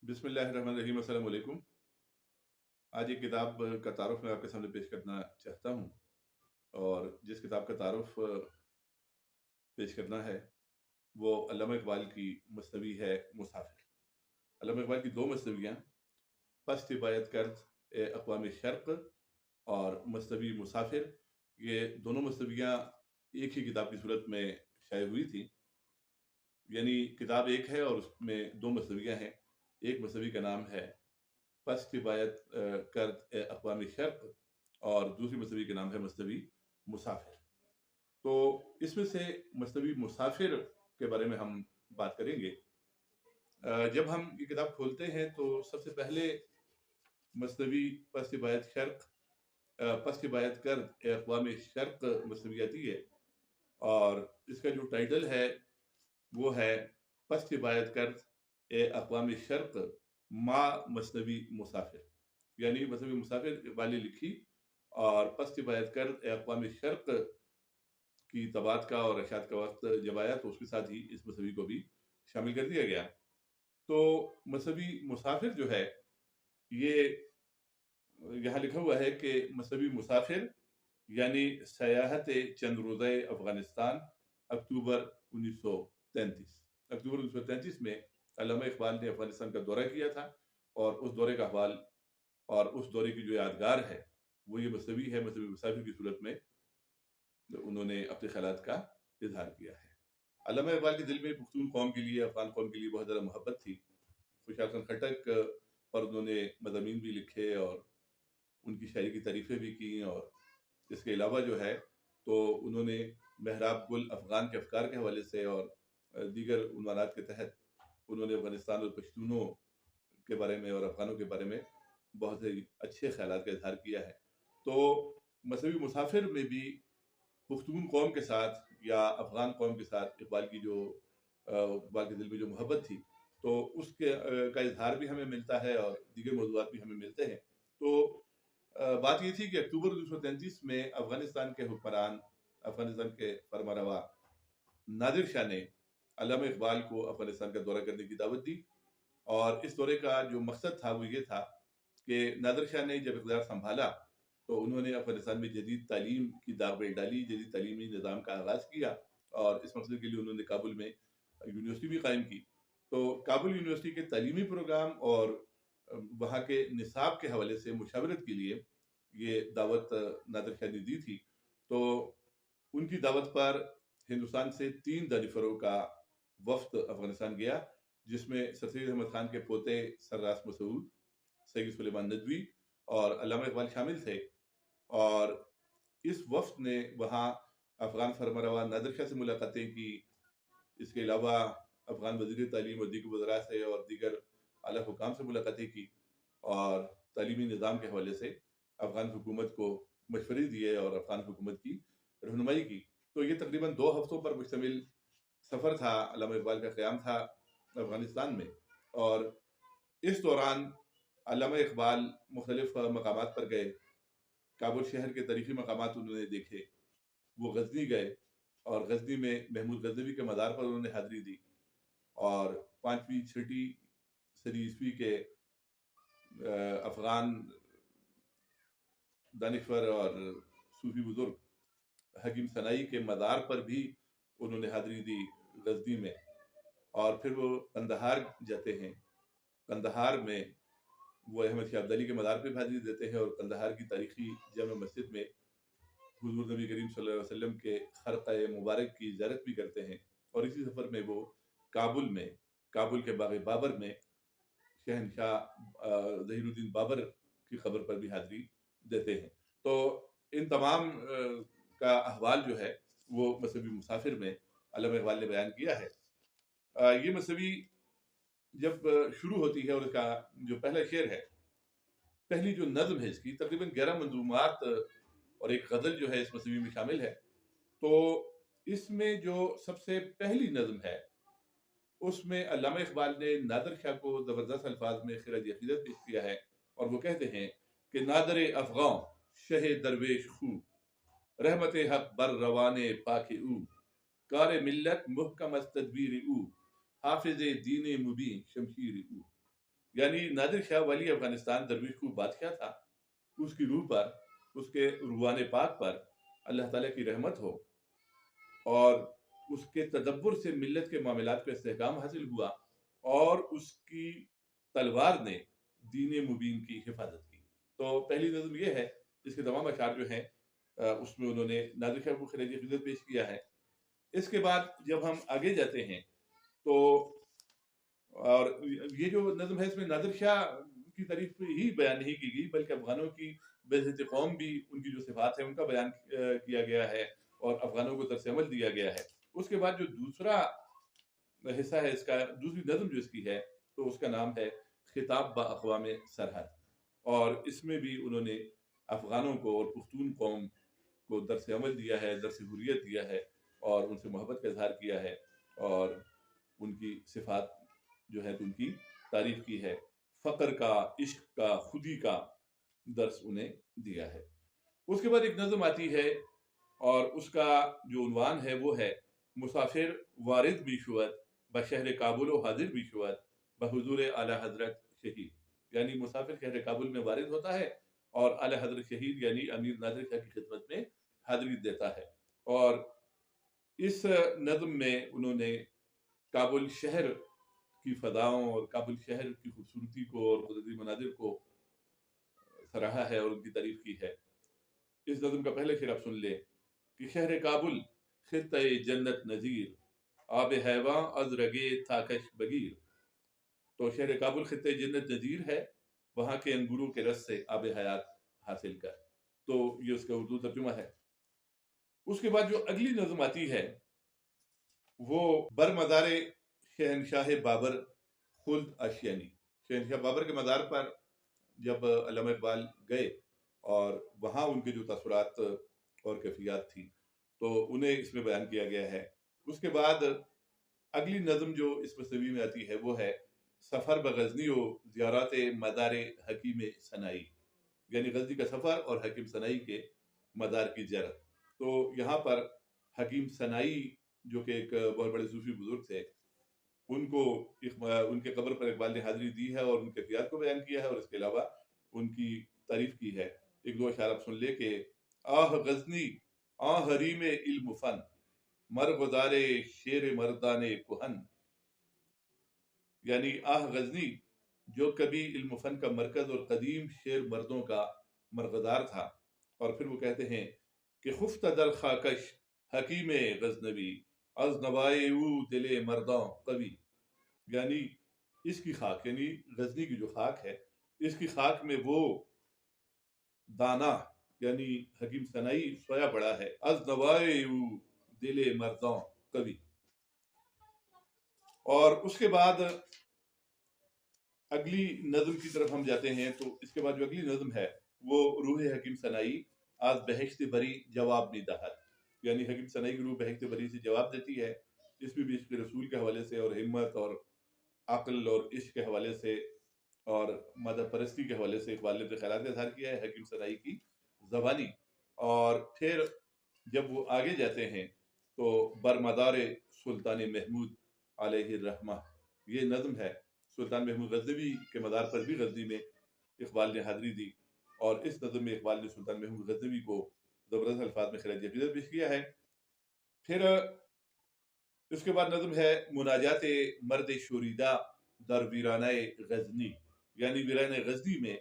बिस्मिल्लाहिर्रहमानिर्रहीम। अस्सलाम वालेकुम। आज एक किताब का तारुफ मैं आपके सामने पेश करना चाहता हूँ, और जिस किताब का तारुफ पेश करना है वो अल्लामा इकबाल की मसनवी है मुसाफिर। अल्लामा इकबाल की दो मसनवियाँ, पस्त हिबायत कर्द ए अक़वाम शर्क़ और मसनवी मुसाफिर, ये दोनों मसनवियाँ एक ही किताब की सूरत में शाये हुई थी। यानी किताब एक है और उसमें दो मसनवियाँ हैं। एक मसनवी का नाम है पस्त हिबायत कर्द ए अक़वाम शर्क़ और दूसरी मसनवी का नाम है मसनवी मुसाफिर। तो इसमें से मसनवी मुसाफिर के बारे में हम बात करेंगे। जब हम ये किताब खोलते हैं तो सबसे पहले मसनवी पस्त हिबायत कर्द ए अक़वाम शर्क़ मसनवी आती है, और इसका जो टाइटल है वो है पस्त हिबायत कर्द ए अक़वाम शर्क़ मा मसनवी मुसाफिर। यानी मसनवी मुसाफिर वाली लिखी और पस्त हिबायत कर्द ए अक़वाम शर्क़ की तबात का और अशात का वक्त जब आया तो उसके साथ ही इस मसनवी को भी शामिल कर दिया गया। तो मसनवी मुसाफिर जो है, ये यहाँ लिखा हुआ है कि मसनवी मुसाफिर यानी सयाहत चंद रोज़े अफ़गानिस्तान अक्टूबर 1933। अक्टूबर 1933 में अल्लामा इकबाल ने अफ़गानिस्तान का दौरा किया था, और उस दौरे का अहवाल और उस दौरे की जो यादगार है वो ये मसनवी है। मसनवी मुसाफिर की सूरत में उन्होंने अपने ख़यालात का इजहार किया है। अल्लामा इकबाल के दिल में पुख्तून कौम के लिए, अफ़गान कौम के लिए बहुत ज़्यादा मोहब्बत थी। खुशहाल खान खट्टक पर उन्होंने मज़ामीन भी लिखे और उनकी शायरी की तारीफ़ें भी की, और इसके अलावा जो है तो उन्होंने महराब गुल अफ़गान के अफ़कार के हवाले से और दीगर उन्वानात के तहत उन्होंने अफ़गानिस्तान और पश्तूनों के बारे में और अफ़गानों के बारे में बहुत ही अच्छे ख़यालात का इजहार किया है। तो मसनवी मुसाफिर में भी पुख्तून कौम के साथ या अफ़गान कौम के साथ इकबाल की जो इकबाल के दिल में जो मोहब्बत थी, तो उसके का इजहार भी हमें मिलता है और दीगर मौज़ूआत भी हमें मिलते हैं। तो बात ये थी कि अक्टूबर 1933 में अफ़गानिस्तान के हुक्मरान, अफ़गानिस्तान के फरमारवा नादिर शाह ने अल्लामा इकबाल को अफ़गानिस्तान का दौरा करने की दावत दी, और इस दौरे का जो मकसद था वो ये था कि नादिर शाह ने जब इक़्तिदार संभाला तो उन्होंने अफ़गानिस्तान में जदीद तालीम की दाग़ डाली, जदीद तालीमी निज़ाम का आगाज़ किया, और इस मकसद के लिए उन्होंने काबुल में यूनिवर्सिटी भी कायम की। तो काबुल यूनिवर्सिटी के तालीमी प्रोग्राम और वहाँ के निसाब के हवाले से मुशावरत के लिए ये दावत नादिर शाह ने दी थी। तो उनकी दावत पर हिंदुस्तान से 3 दानिशवरों का वफ़्द अफ़गानिस्तान गया, जिसमें सर सैयद अहमद ख़ान के पोते सर्रास मसूद, सैयद सुलेमान नदवी और अल्लामा इकबाल शामिल थे। और इस वफ़्द ने वहाँ अफ़गान फरमारवा नादिर शाह से मुलाकातें की। इसके अलावा अफ़गान वज़ीर तालीम और दीगर वज़रा से और दीगर आला हुकाम से मुलाकातें की, और तालीमी निज़ाम के हवाले से अफ़गान हुकूमत को मशवरे दिए और अफ़गान हुकूमत की रहनुमाई की। तो ये तकरीबन 2 हफ़्तों पर मुश्तमिल सफ़र था। अल्लामा इकबाल का क़याम था अफ़गानिस्तान में, और इस दौरान अल्लामा इकबाल मुख्तलिफ़ मकामात पर गए। काबुल शहर के तारीख़ी मकामात उन्होंने देखे। वो गज़नी गए और गज़नी में महमूद गज़नवी के मज़ार पर उन्होंने हाज़िरी दी, और 5वीं 6ठी सदी ईस्वी के अफ़गान दानिशवर और सूफ़ी बुज़ुर्ग हकीम सनाई के मज़ार पर भी उन्होंने हाज़िरी दी गज़नी में। और फिर वो कंदहार जाते हैं। कंदहार में वो अहमद शाह अब्दाली के मज़ार पे भी हाज़िरी देते हैं, और कंदहार की तारीख़ी जामा मस्जिद में हुज़ूर नबी करीम सल्लल्लाहु अलैहि वसल्लम के ख़रक़े मुबारक की ज़ियारत भी करते हैं। और इसी सफ़र में वो काबुल के बाग़ बाबर में शहनशाह ज़हीरुद्दीन बाबर की क़ब्र पर भी हाज़िरी देते हैं। तो इन तमाम का अहवाल जो है वो मसनवी मुसाफिर में अल्लामा इकबाल ने बयान किया है। ये मसनवी जब शुरू होती है, और इसका जो पहला शेर है, पहली जो नज़्म है इसकी, तकरीबन 11 मंज़ूमात और एक गज़ल जो है इस मसनवी में शामिल है। तो इसमें जो सबसे पहली नज़्म है उसमें अल्लामा इकबाल ने नादिर शाह को ज़बरदस्त अल्फाज में खिराज अक़ीदत पेश किया है, और वो कहते हैं कि नादर अफ़गां शहे दरवेश खू, रहमत हक बर रवाने पाके ऊ, कार मिल्लत मुहकम अस तदबीर ऊ, हाफिज़ दीन मुबीन शमशीर ऊ। یعنی نادر شاہ ولی افغانستان درویش کو بادشاہ تھا، اس کی روح پر، اس کے روحان پاک پر اللہ تعالیٰ کی رحمت ہو، اور اس کے تدبر سے ملت کے معاملات کا استحکام حاصل ہوا، اور اس کی تلوار نے دین مبین کی حفاظت کی۔ تو پہلی نظم یہ ہے، اس کے تمام اشعار جو ہیں اس میں انہوں نے نادر شاہ کو خراج عقیدت پیش کیا ہے۔ اس کے بعد جب ہم آگے جاتے ہیں تو، اور یہ جو نظم ہے اس میں نادر شاہ کی تعریف ہی بیان نہیں کی گئی، بلکہ افغانوں کی بعزت قوم بھی، ان کی جو صفات ہیں ان کا بیان کیا گیا ہے، اور افغانوں کو طرز عمل دیا گیا ہے۔ اس کے بعد جو دوسرا حصہ ہے اس کا، دوسری نظم جو اس کی ہے، تو اس کا نام ہے خطاب با اقوام سرحد، اور اس میں بھی انہوں نے افغانوں کو اور پختون قوم کو درس عمل دیا ہے، درس حریت دیا ہے، اور ان سے محبت کا اظہار کیا ہے، اور ان کی صفات جو ہے ان کی تعریف کی ہے، فقر کا، عشق کا، خودی کا درس انہیں دیا ہے۔ اس کے بعد ایک نظم آتی ہے، اور اس کا جو عنوان ہے وہ ہے مسافر وارد بھی شود بشہر کابل و حاضر بھی شود بحضور اعلی حضرت شہید، یعنی مسافر شہر کابل میں وارد ہوتا ہے، اور اعلی حضرت شہید یعنی امیر نادر شاہ کی خدمت میں حاضری دیتا ہے۔ اور اس نظم میں انہوں نے کابل شہر کی فضاؤں اور کابل شہر کی خوبصورتی کو اور قدرتی مناظر کو سراہا ہے اور ان کی تعریف کی ہے۔ اس نظم کا پہلے شعر آپ سن لیں کہ شہر کابل خطہ جنت نظیر آب حیواں از رگے تاکش بگیر، تو شہر کابل خطہ جنت نظیر ہے، وہاں کے انگوروں کے رس سے آب حیات حاصل کر، تو یہ اس کا اردو ترجمہ ہے۔ اس کے بعد جو اگلی نظم آتی ہے وہ برمزار شہنشاہ بابر خلد آشیانی، شہنشاہ بابر کے مزار پر جب علامہ اقبال گئے اور وہاں ان کے جو تاثرات اور کیفیات تھی تو انہیں اس میں بیان کیا گیا ہے۔ اس کے بعد اگلی نظم جو اس مصنوی میں آتی ہے وہ ہے سفر بغزنی و زیارات مدار حکیم سنائی، یعنی غزنی کا سفر اور حکیم سنائی کے مدار کی زیارت۔ تو یہاں پر حکیم سنائی جو کہ ایک بہت بڑے صوفی بزرگ تھے، ان کو ان کے قبر پر اقبال نے حاضری دی ہے اور ان کے کیفیات کو بیان کیا ہے، اور اس کے علاوہ ان کی تعریف کی ہے۔ ایک دو اشعار آپ سن لے کہ آہ غزنی آہ حریم علم فن مرغزار شیر مردان کہن، یعنی آہ غزنی جو کبھی علم فن کا مرکز اور قدیم شیر مردوں کا مرغدار تھا۔ اور پھر وہ کہتے ہیں کہ خفت در خاکش حکیم غزنوی از نوائے او دل مرداں قوی، یعنی اس کی خاک، یعنی غزنی کی جو خاک ہے، اس کی خاک میں وہ دانا یعنی حکیم سنائی سویا پڑا ہے، از نوائے او دل مرداں قوی۔ اور اس کے بعد اگلی نظم کی طرف ہم جاتے ہیں، تو اس کے بعد جو اگلی نظم ہے وہ روح حکیم سنائی آج بہشت بری جواب بھی دہت، یعنی حکیم سنائی کی روح بہشت بری سے جواب دیتی ہے۔ اس میں بھی عشق رسول کے حوالے سے اور ہمت اور عقل اور عشق کے حوالے سے اور مدد پرستی کے حوالے سے اقبال نے اپنے خیالات کا اظہار کیا ہے حکیم سنائی کی زبانی۔ اور پھر جب وہ آگے جاتے ہیں تو برمدار سلطان محمود علیہ الرحمہ، یہ نظم ہے۔ سلطان محمود غزنوی کے مزار پر بھی غزنی میں اقبال نے حاضری دی، اور اس نظم میں اقبال نے سلطان محمود غزنوی کو زبردست الفاظ میں خراج عقیدت پیش کیا ہے۔ پھر اس کے بعد نظم ہے مناجات مرد شوریدہ در ویرانہ غزنی، یعنی ویرانہ غزنی میں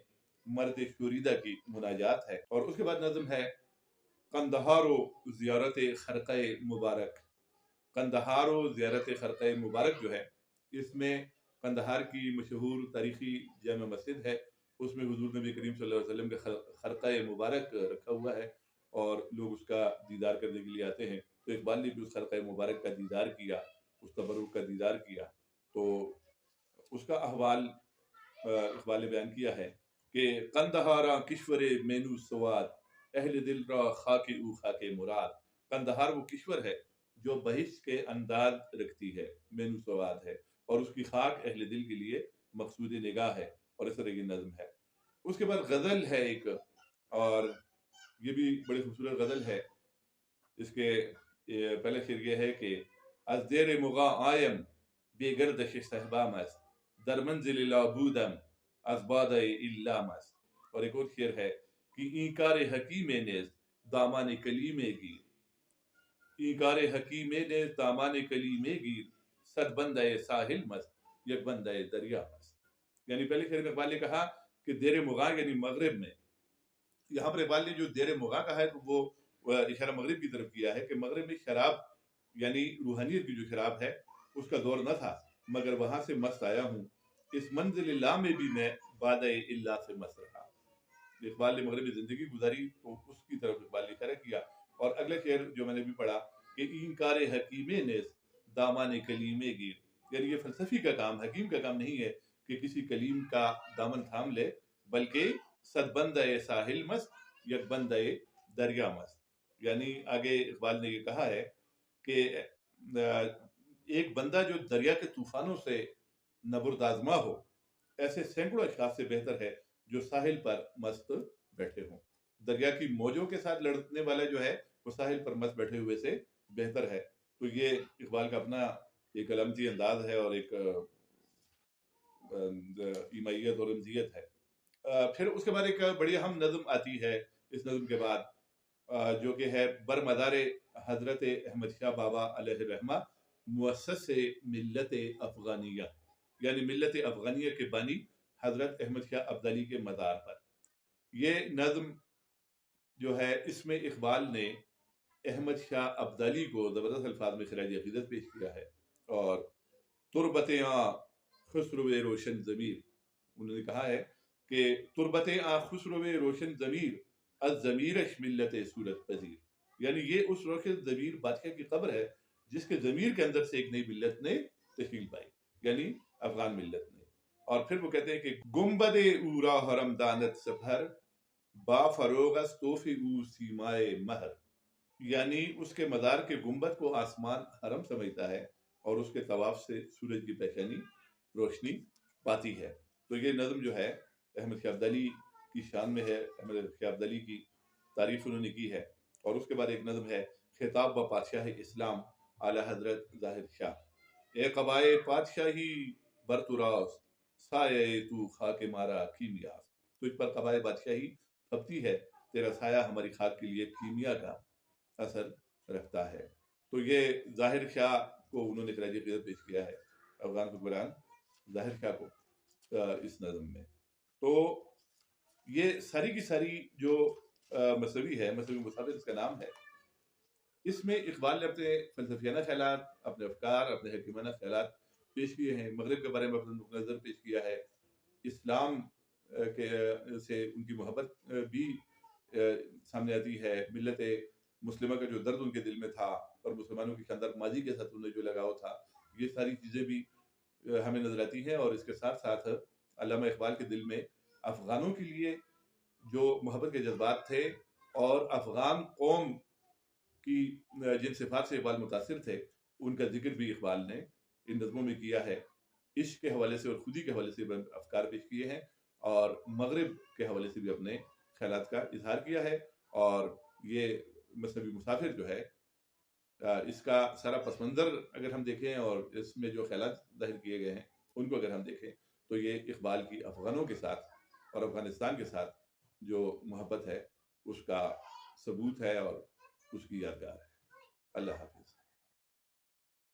مرد شوریدہ کی مناجات ہے۔ اور اس کے بعد نظم ہے قندہار و زیارت خرقہ مبارک، قندہار و زیارت خرقہ مبارک جو ہے، اس میں قندہار کی مشہور تاریخی جامع مسجد ہے، اس میں حضور نبی کریم صلی اللہ علیہ وسلم کا خرقہ مبارک رکھا ہوا ہے، اور لوگ اس کا دیدار کرنے کے لیے آتے ہیں۔ تو اقبال نے بھی اس خرقہ مبارک کا دیدار کیا، اس تبرک کا دیدار کیا، تو اس کا احوال اقبال نے بیان کیا ہے کہ قندہاراں کشور مینو سواد اہل دل را خاک او خاک مراد، قندہار وہ کشور ہے جو بہشت کے انداز رکھتی ہے، مینو سواد ہے، اور اس کی خاک اہل دل کے لیے مقصود نگاہ ہے، اور اس طرح کی نظم ہے۔ اس کے بعد غزل ہے ایک، اور یہ بھی بڑی خوبصورت غزل ہے۔ اس کے پہلے شعر یہ ہے کہ از دیر مغاں آیم بے گردش صحبام است در मंजिल लाबूदम अज़बाद इल्ला मस्त। और एक और शेर है कि इंकार हकीम नेज़ दामान कलीमे गिर, इंकार हकीम नेज़ दामान कलीमे गिर, सद बंदे साहिल मस्त यक बंदे दरिया मस्त। यानी पहले शेर में इकबाल ने कहा कि देर मुगा यानी मगरिब में, यहाँ पर इकबाल ने जो देर मुगा कहा है तो वो इशारा मगरिब की तरफ किया है कि मगरिब में शराब यानी रूहानियत की जो शराब है उसका दौर न था, मगर वहां से मस्त आया हूँ, इस मंजिल ला में भी मैं बादे इल्ला से मस्त रहा। इकबाल ने मगरिबी जिंदगी गुजारी तो उसकी तरफ इकबाल ने इशारा किया। और अगला शेर जो मैंने भी पढ़ा कि इंकार हकीमे ने दामन कलीमे गिर, यानी ये फलसफी का काम, हकीम का काम नहीं है कि किसी कलीम का दामन थाम ले, बल्कि सदबंद साहिल मस्त यक बंद दरिया मस्त। यानी आगे इकबाल ने ये कहा है कि एक बंदा जो दरिया के तूफानों से नबुर्दाजमा हो, ऐसे सैकड़ों अशखास से बेहतर है जो साहिल पर मस्त बैठे हों। दरिया की मौजों के साथ लड़ने वाला जो है वो साहिल पर मस्त बैठे हुए से बेहतर है। तो ये इकबाल का अपना एक अलमती अंदाज है और एक ईमाइयत और रमजियत है। फिर उसके बाद एक बड़ी अहम नज़म आती है इस नज़म के बाद, जो कि है बरमदार हजरत अहमद शाह बाबा अलैहि रहमा मुअस्सिस मिल्लत अफगानिया, यानी मिल्लत अफगानिया के बानी हजरत अहमद शाह अब्दाली के मज़ार पर। ये नज़म जो है इसमें इकबाल ने अहमद शाह अब्दाली को ज़बरदस्त अल्फाज में खराज अक़ीदत पेश किया है। और तुरबत खुसरव रोशन ज़मीर, उन्होंने कहा है कि तुरबत खुसरव रोशन ज़मीर अज ज़मीरश मिल्लत सूरत पजीर, यानी ये उस रोशन ज़मीर बादशाह की कब्र है जिसके ज़मीर के अंदर से एक नई मिल्लत ने तश्कील पाई, यानी अफगान मिल्लत ने। और फिर वो कहते हैं कि गुम्बद ऊरा हरम दानत सफर बा फरोगस तोफे ऊ सीमाए महर, यानी उसके मज़ार के गुम्बद को आसमान हरम समझता है और उसके तवाफ से सूरज की पेशानी रोशनी पाती है। तो ये नज़म जो है अहमद शाह अब्दाली की शान में है, अहमद शाह अब्दाली की तारीफ उन्होंने की है। और उसके बाद एक नज़म है खिताब व पातशाह इस्लाम आला हजरत ज़ाहिर शाह, ए कबाए पातशाही बरतुरास साये तू खाके मारा कीमियास, तुझ पर कबाए बादशाही फबती है, तेरा साया हमारी खाक के लिए कीमिया का असर रखता है। तो ये ज़ाहिर शाह को उन्होंने खराज अक़ीदत पेश किया है, अफगान हुक्मरान ज़ाहिर शाह को इस नज़म में। तो ये सारी की सारी जो मसनवी है, मसनवी मुसाफिर इसका नाम है, इसमें इकबाल ने अपने फलसफियाना ख्यालात, अपने अफकार, अपने हकीमाना ख्यालात पेश किए हैं। मगरिब के बारे में अपना नुक्ता नज़र पेश किया है, इस्लाम के से उनकी मोहब्बत भी सामने आती है, मिल्लत मुस्लिमा का जो दर्द उनके दिल में था और मुसलमानों की शानदार माजी के साथ उन्हें जो लगाव था, ये सारी चीज़ें भी हमें नजर आती हैं। और इसके साथ साथ अल्लामा इकबाल के दिल में अफगानों के लिए जो मोहब्बत के जज्बात थे और अफगान कौम की जिन सिफात से इकबाल मुतासिर थे, उनका जिक्र भी इकबाल ने इन नज़मों में किया है। इश्क के हवाले से और खुदी के हवाले से अफकार पेश किए हैं और मगरिब के हवाले से भी अपने ख्यालात का इजहार किया है। और ये मसनवी मुसाफिर जो है, इसका सारा पस मंज़र अगर हम देखें और इसमें जो ख्यालात ज़ाहिर किए गए हैं उनको अगर हम देखें, तो ये इकबाल की अफगानों के साथ और अफ़गानिस्तान के साथ जो मोहब्बत है उसका सबूत है और उसकी यादगार है। अल्लाह हाफ़िज़।